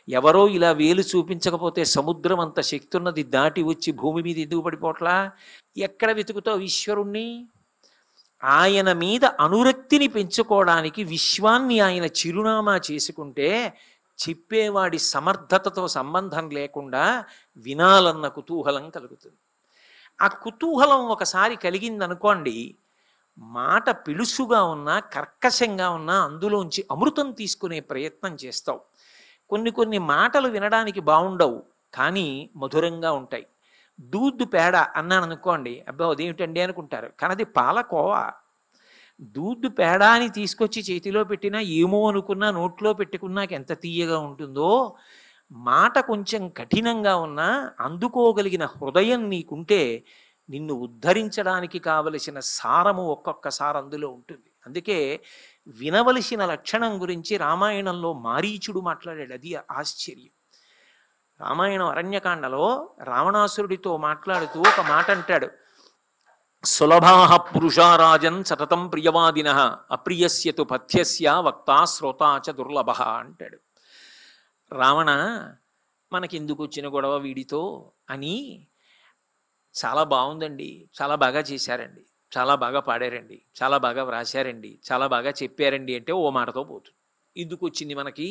ఎవరో ఇలా వేలు చూపించకపోతే సముద్రం అంత శక్తి ఉన్నది దాటి వచ్చి భూమి మీద ఎందుకు పడిపోట్లా? ఎక్కడ వెతుకుతావు ఈశ్వరుణ్ణి? ఆయన మీద అనురక్తిని పెంచుకోవడానికి విశ్వాన్ని ఆయన చిరునామా చేసుకుంటే చెప్పేవాడి సమర్థతతో సంబంధం లేకుండా వినాలన్న కుతూహలం కలుగుతుంది. ఆ కుతూహలం ఒకసారి కలిగిందనుకోండి, మాట పిలుసుగా ఉన్నా కర్కశంగా ఉన్నా అందులోంచి అమృతం తీసుకునే ప్రయత్నం చేస్తావు. కొన్ని కొన్ని మాటలు వినడానికి బాగుండవు, కానీ మధురంగా ఉంటాయి. దూద్దు పేడ అన్నాను అనుకోండి, అబ్బా అదేమిటండి అనుకుంటారు, కానీ అది పాలకోవా. దూద్దు పేడ అని తీసుకొచ్చి చేతిలో పెట్టినా ఏమో అనుకున్నా నోట్లో పెట్టుకున్నాక ఎంత తీయగా ఉంటుందో, మాట కొంచెం కఠినంగా ఉన్నా అందుకోగలిగిన హృదయం నీకుంటే నిన్ను ఉద్ధరించడానికి కావలసిన సారము ఒక్కొక్కసారి అందులో ఉంటుంది. అందుకే వినవలసిన లక్షణం గురించి రామాయణంలో మారీచుడు మాట్లాడాడు. అది ఆశ్చర్యం. రామాయణం అరణ్యకాండలో రావణాసురుడితో మాట్లాడుతూ ఒక మాట అంటాడు, సులభాః పురుషారాజన్ సతతం ప్రియవాదినః అప్రియస్యతు పథ్యస్య వక్తా శ్రోతా చ దుర్లభః అంటాడు. రావణ, మనకెందుకు వచ్చిన గొడవ వీడితో అని, చాలా బాగుందండి, చాలా బాగా చేశారండి, చాలా బాగా పాడారండి, చాలా బాగా వ్రాశారండి, చాలా బాగా చెప్పారండి అంటే ఓ మాటతో పోతుంది. ఎందుకు వచ్చింది మనకి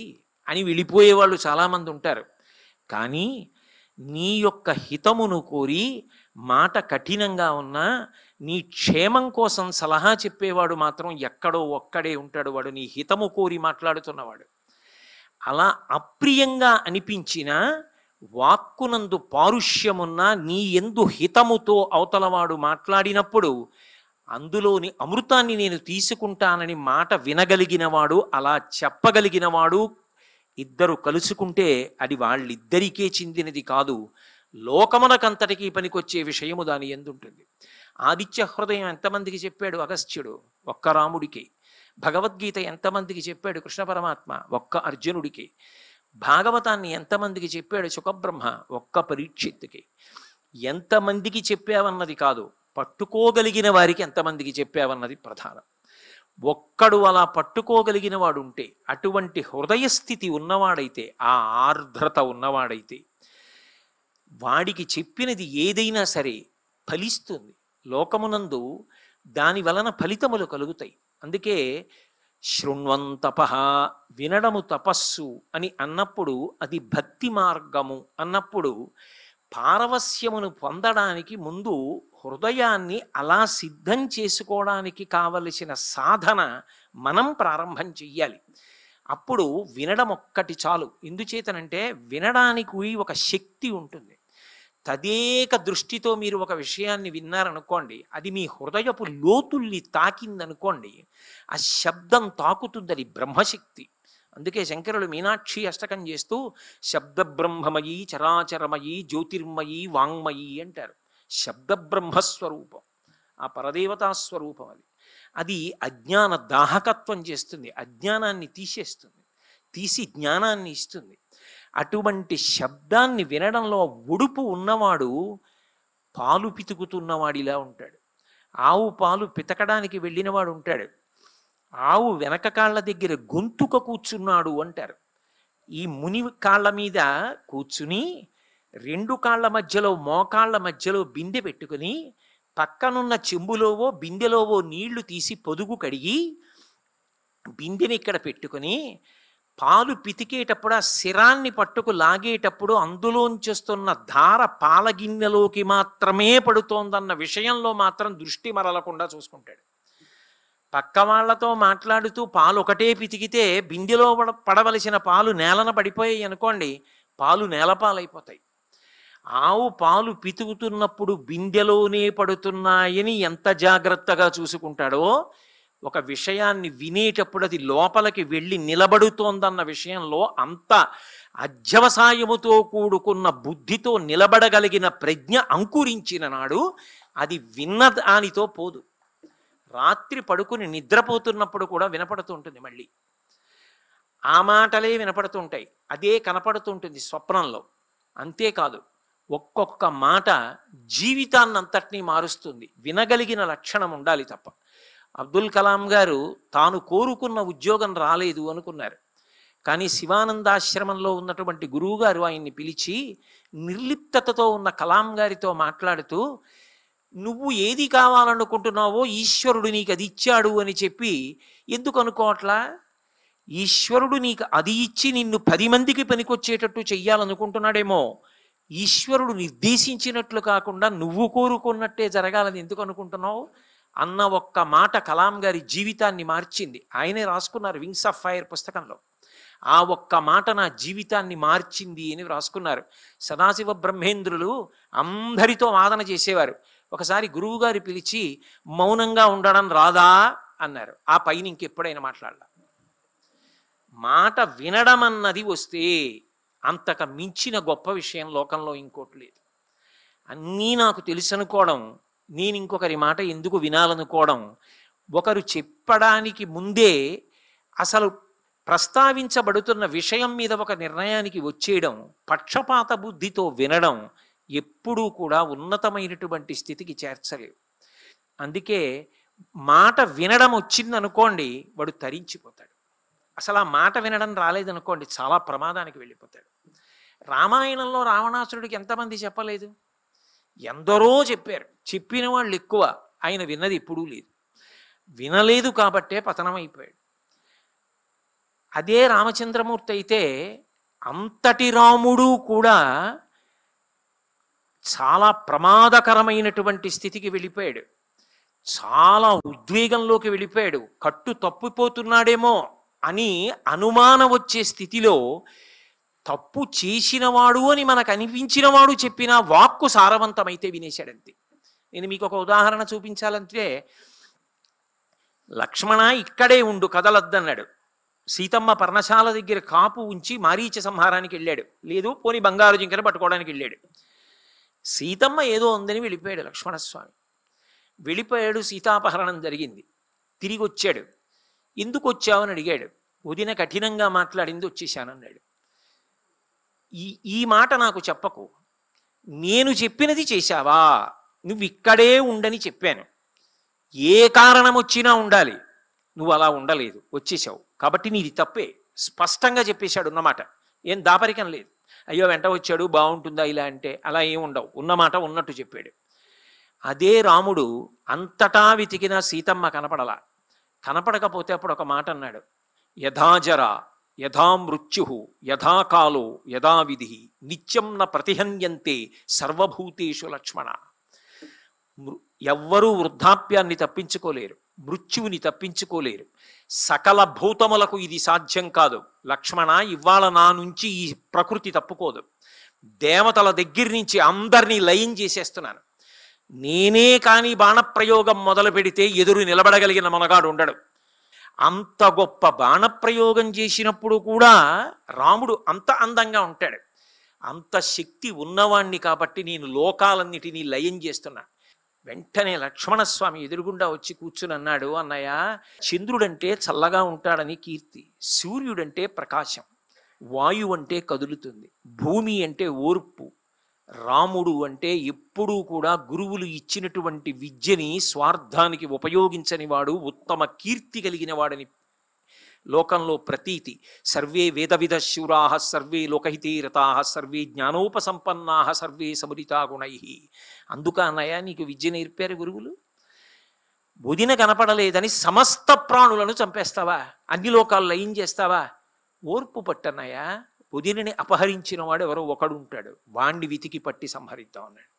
అని వెళ్ళిపోయేవాళ్ళు చాలామంది ఉంటారు. కానీ నీ యొక్క హితమును కోరి మాట కఠినంగా ఉన్నా నీ క్షేమం కోసం సలహా చెప్పేవాడు మాత్రం ఎక్కడో ఒక్కడే ఉంటాడు. వాడు నీ హితము కోరి మాట్లాడుతున్నవాడు. అలా అప్రియంగా అనిపించినా వాక్కునందు పారుష్యమున్నా నీ ఎందు హితముతో అవతలవాడు మాట్లాడినప్పుడు అందులోని అమృతాన్ని నేను తీసుకుంటానని మాట వినగలిగినవాడు, అలా చెప్పగలిగినవాడు ఇద్దరు కలుసుకుంటే అది వాళ్ళిద్దరికే చెందినది కాదు, లోకమునకంతటికీ పనికొచ్చే విషయము దాని ఎందుంటుంది. ఆదిత్య హృదయం ఎంతమందికి చెప్పాడు అగస్త్యుడు? ఒక్క రాముడికి. భగవద్గీత ఎంతమందికి చెప్పాడు కృష్ణ పరమాత్మ? ఒక్క అర్జునుడికి. భాగవతాన్ని ఎంతమందికి చెప్పాడు సుఖబ్రహ్మ? ఒక్క పరీక్షిత్తుకి. ఎంతమందికి చెప్పావన్నది కాదు, పట్టుకోగలిగిన వారికి ఎంతమందికి చెప్పావన్నది ప్రధానం. ఒక్కడు అలా పట్టుకోగలిగిన వాడు ఉంటే, అటువంటి హృదయస్థితి ఉన్నవాడైతే, ఆ ఆర్ద్రత ఉన్నవాడైతే వాడికి చెప్పినది ఏదైనా సరే ఫలిస్తుంది. లోకమునందు దాని వలన ఫలితములు కలుగుతాయి. అందుకే శృణ్వంతప, వినడము తపస్సు అని అన్నప్పుడు అది భక్తి మార్గము అన్నప్పుడు పారవస్యమును పొందడానికి ముందు హృదయాన్ని అలా సిద్ధం చేసుకోవడానికి కావలసిన సాధన మనం ప్రారంభం చెయ్యాలి. అప్పుడు వినడం ఒక్కటి చాలు. ఎందుచేతనంటే వినడానికి ఒక శక్తి ఉంటుంది. తదేక దృష్టితో మీరు ఒక విషయాన్ని విన్నారనుకోండి, అది మీ హృదయపు లోతుల్ని తాకిందనుకోండి, ఆ శబ్దం తాకుతుంది, అది బ్రహ్మశక్తి. అందుకే శంకరులు మీనాక్షి అష్టకం చేస్తూ శబ్ద బ్రహ్మమయీ చరాచరమయీ జ్యోతిర్మయీ వాంగ్మయీ అంటారు. శబ్ద బ్రహ్మస్వరూపం, ఆ పరదేవతాస్వరూపం. అది అజ్ఞాన దాహకత్వం చేస్తుంది, అజ్ఞానాన్ని తీసేస్తుంది, తీసి జ్ఞానాన్ని ఇస్తుంది. అటువంటి శబ్దాన్ని వినడంలో ఒడుపు ఉన్నవాడు పాలు పితుకుతున్నవాడిలా ఉంటాడు. ఆవు పాలు పితకడానికి వెళ్ళినవాడు ఉంటాడు, ఆవు వెనక కాళ్ళ దగ్గర గొంతుక కూర్చున్నాడు అంటారు. ఈ ముని కాళ్ళ మీద కూర్చుని రెండు కాళ్ళ మధ్యలో, మోకాళ్ళ మధ్యలో బిందె పెట్టుకుని పక్కనున్న చెంబులోవో బిందెలోవో నీళ్లు తీసి పొదుగు కడిగి బిందెని ఇక్కడ పెట్టుకుని పాలు పితికేటప్పుడు ఆ శిరాన్ని పట్టుకు లాగేటప్పుడు అందులోంచేస్తున్న ధార పాలగిన్నెలోకి మాత్రమే పడుతోందన్న విషయంలో మాత్రం దృష్టి మరలకుండా చూసుకుంటాడు. పక్క వాళ్లతో మాట్లాడుతూ పాలు ఒకటే పితికితే బిందెలో పడవలసిన పాలు నేలన పడిపోయాయి అనుకోండి, పాలు నేలపాలైపోతాయి. ఆవు పాలు పితుకుతున్నప్పుడు బిందెలోనే పడుతున్నాయని ఎంత జాగ్రత్తగా చూసుకుంటాడో, ఒక విషయాన్ని వినేటప్పుడు అది లోపలికి వెళ్ళి నిలబడుతోందన్న విషయంలో అంత అధ్యవసాయముతో కూడుకున్న బుద్ధితో నిలబడగలిగిన ప్రజ్ఞ అంకురించిన నాడు అది విన్న దానితో పోదు. రాత్రి పడుకుని నిద్రపోతున్నప్పుడు కూడా వినపడుతూ ఉంటుంది, మళ్ళీ ఆ మాటలే వినపడుతుంటాయి, అదే కనపడుతుంటుంది స్వప్నంలో. అంతేకాదు, ఒక్కొక్క మాట జీవితాన్నంతటినీ మారుస్తుంది. వినగలిగిన లక్షణం ఉండాలి తప్ప. అబ్దుల్ కలాం గారు తాను కోరుకున్న ఉద్యోగం రాలేదు అనుకున్నారు, కానీ శివానందాశ్రమంలో ఉన్నటువంటి గురువుగారు ఆయన్ని పిలిచి నిర్లిప్తతతో ఉన్న కలాం గారితో మాట్లాడుతూ, నువ్వు ఏది కావాలనుకుంటున్నావో ఈశ్వరుడు నీకు అది ఇచ్చాడు అని చెప్పి ఎందుకు అనుకోవట్లా? ఈశ్వరుడు నీకు అది ఇచ్చి నిన్ను 10 మందికి పనికొచ్చేటట్టు చెయ్యాలనుకుంటున్నాడేమో. ఈశ్వరుడు నిర్దేశించినట్లు కాకుండా నువ్వు కోరుకున్నట్టే జరగాలని ఎందుకు అనుకుంటున్నావు అన్న ఒక్క మాట కలాం గారి జీవితాన్ని మార్చింది. ఆయనే రాసుకున్నారు వింగ్స్ ఆఫ్ ఫైర్ పుస్తకంలో. ఆ ఒక్క మాట నా జీవితాన్ని మార్చింది అని రాసుకున్నారు. సదాశివ బ్రహ్మేంద్రులు అందరితో వాదన చేసేవారు. ఒకసారి గురువుగారు పిలిచి మౌనంగా ఉండడం రాదా అన్నారు. ఆ పైన ఇంకెప్పుడైనా మాట్లాడాల. మాట వినడం అన్నది వస్తే అంతక మించిన గొప్ప విషయం లోకంలో ఇంకోటి లేదు. అన్నీ నాకు తెలుసు అనుకోవడం, నేను ఇంకొకరి మాట ఎందుకు వినాలనుకోవడం, ఒకరు చెప్పడానికి ముందే అసలు ప్రస్తావించబడుతున్న విషయం మీద ఒక నిర్ణయానికి వచ్చేయడం, పక్షపాత బుద్ధితో వినడం ఎప్పుడూ కూడా ఉన్నతమైనటువంటి స్థితికి చేర్చలేవు. అందుకే మాట వినడం వచ్చిందనుకోండి వాడు తరించిపోతాడు. అసలు ఆ మాట వినడం రాలేదనుకోండి చాలా ప్రమాదానికి వెళ్ళిపోతాడు. రామాయణంలో రావణాసురుడికి ఎంతమంది చెప్పలేదు? ఎందరో చెప్పారు. చెప్పిన వాళ్ళు ఎక్కువ, ఆయన విన్నది ఎప్పుడూ లేదు. వినలేదు కాబట్టే పతనం అయిపోయాడు. అదే రామచంద్రమూర్తి అయితే అంతటి రాముడు కూడా చాలా ప్రమాదకరమైనటువంటి స్థితికి వెళ్ళిపోయాడు. చాలా ఉద్వేగంలోకి వెళ్ళిపోయాడు. కట్టు తప్పిపోతున్నాడేమో అని అనుమానం వచ్చే స్థితిలో తప్పు చేసినవాడు అని మనకు అనిపించినవాడు చెప్పిన వాక్కు సారవంతమైతే వినేశాడంతే. నేను మీకు ఒక ఉదాహరణ చూపించాలంటే, లక్ష్మణ ఇక్కడే ఉండు కదలద్దన్నాడు. సీతమ్మ పర్ణశాల దగ్గర కాపు ఉంచి మారీచ సంహారానికి వెళ్ళాడు. లేదు పోని బంగారు జింకను పట్టుకోవడానికి వెళ్ళాడు. సీతమ్మ ఏదో ఉందని వెళ్ళిపోయాడు లక్ష్మణస్వామి. వెళ్ళిపోయాడు, సీతాపహరణం జరిగింది. తిరిగి వచ్చాడు. ఎందుకు వచ్చావని అడిగాడు. వదిన కఠినంగా మాట్లాడింది, వచ్చేసానన్నాడు. ఈ మాట నాకు చెప్పకు, నేను చెప్పినది చేశావా? నువ్వు ఇక్కడే ఉండని చెప్పాను, ఏ కారణం వచ్చినా ఉండాలి, నువ్వు అలా ఉండలేదు, వచ్చేసావు కాబట్టి నీది తప్పే. స్పష్టంగా చెప్పేశాడు ఉన్నమాట. ఏం దాపరికం లేదు. అయ్యో వెంట వచ్చాడు బాగుంటుందా ఇలా అంటే అలా ఏం ఉండవు, ఉన్నమాట ఉన్నట్టు చెప్పాడు. అదే రాముడు అంతటా వెతికిన సీతమ్మ కనపడలా. కనపడకపోతే అప్పుడు ఒక మాట అన్నాడు, యథాజర యథా మృత్యు యథా కాలో యథా విధి నిత్యం న ప్రతిహన్యంతే సర్వభూతేషు లక్ష్మణ. ఎవ్వరూ వృద్ధాప్యాన్ని తప్పించుకోలేరు, మృత్యువుని తప్పించుకోలేరు. సకల భూతములకు ఇది సాధ్యం కాదు. లక్ష్మణ, ఇవాళ నా నుంచి ఈ ప్రకృతి తప్పుకోదు. దేవతల దగ్గర నుంచి అందరినీ లయం చేసేస్తున్నాను. నేనే కానీ బాణప్రయోగం మొదలు పెడితే ఎదురు నిలబడగలిగిన మనగాడు ఉండడు. అంత గొప్ప బాణప్రయోగం చేసినప్పుడు కూడా రాముడు అంత అందంగా ఉంటాడు. అంత శక్తి ఉన్నవాణ్ణి కాబట్టి నేను లోకాలన్నిటినీ లయం చేస్తున్నా. వెంటనే లక్ష్మణస్వామి ఎదురుగుండా వచ్చి కూర్చుని అన్నాడు, అన్నయ్య, చంద్రుడంటే చల్లగా ఉంటాడని కీర్తి, సూర్యుడంటే ప్రకాశం, వాయువు అంటే కదులుతుంది, భూమి అంటే ఓర్పు, రాముడు అంటే ఎప్పుడూ కూడా గురువులు ఇచ్చినటువంటి విద్యని స్వార్థానికి ఉపయోగించని వాడు, ఉత్తమ కీర్తి కలిగిన వాడని లోకంలో ప్రతీతి. సర్వే వేదవిద శూరా సర్వే లోకహితే రతా సర్వే జ్ఞానోపసంపన్నా సర్వే సమరితా గుణై. అందుక అన్నయ్య నీకు విద్య నేర్పారు గురువులు. బుధిన కనపడలేదని సమస్త ప్రాణులను చంపేస్తావా? అన్ని లోకాలు లయం చేస్తావా? ఓర్పు పట్టన్నయ్య. బుధిని అపహరించిన వాడు ఎవరో ఒకడు ఉంటాడు, వాణ్ణి వెతికి పట్టి సంహరిద్దాం అన్నాడు.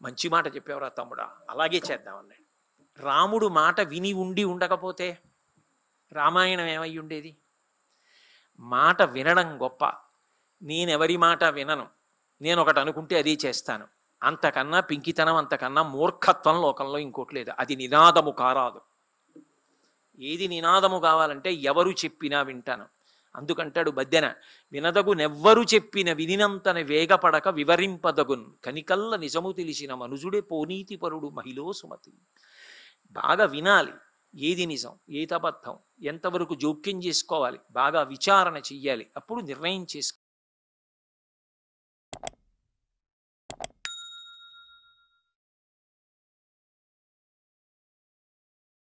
మంచి మాట చెప్పేవరా తమ్ముడా, అలాగే చేద్దాం అన్నాడు. రాముడు మాట విని ఉండి ఉండకపోతే రామాయణం ఏమై ఉండేది? మాట వినడం గొప్ప. నేనెవరి మాట వినను, నేను ఒకటి అనుకుంటే అదే చేస్తాను. అంతకన్నా పింకితనం, అంతకన్నా మూర్ఖత్వం లోకంలో ఇంకోటి లేదు. అది నినాదము కారాదు. ఏది నినాదము కావాలంటే ఎవరు చెప్పినా వింటాను. అందుకంటాడు బద్దెన, వినదగునెవ్వరు చెప్పిన వినినంతన వేగపడక వివరింపదగున్ కనికల్ల నిజము తెలిసిన మనుజుడే పోనీతి పరుడు మహిళో సుమతి. బాగా వినాలి, ఏది నిజం ఏది అబద్ధం, ఎంతవరకు జోక్యం చేసుకోవాలి, బాగా విచారణ చెయ్యాలి, అప్పుడు నిర్ణయం చేసుకోవాలి.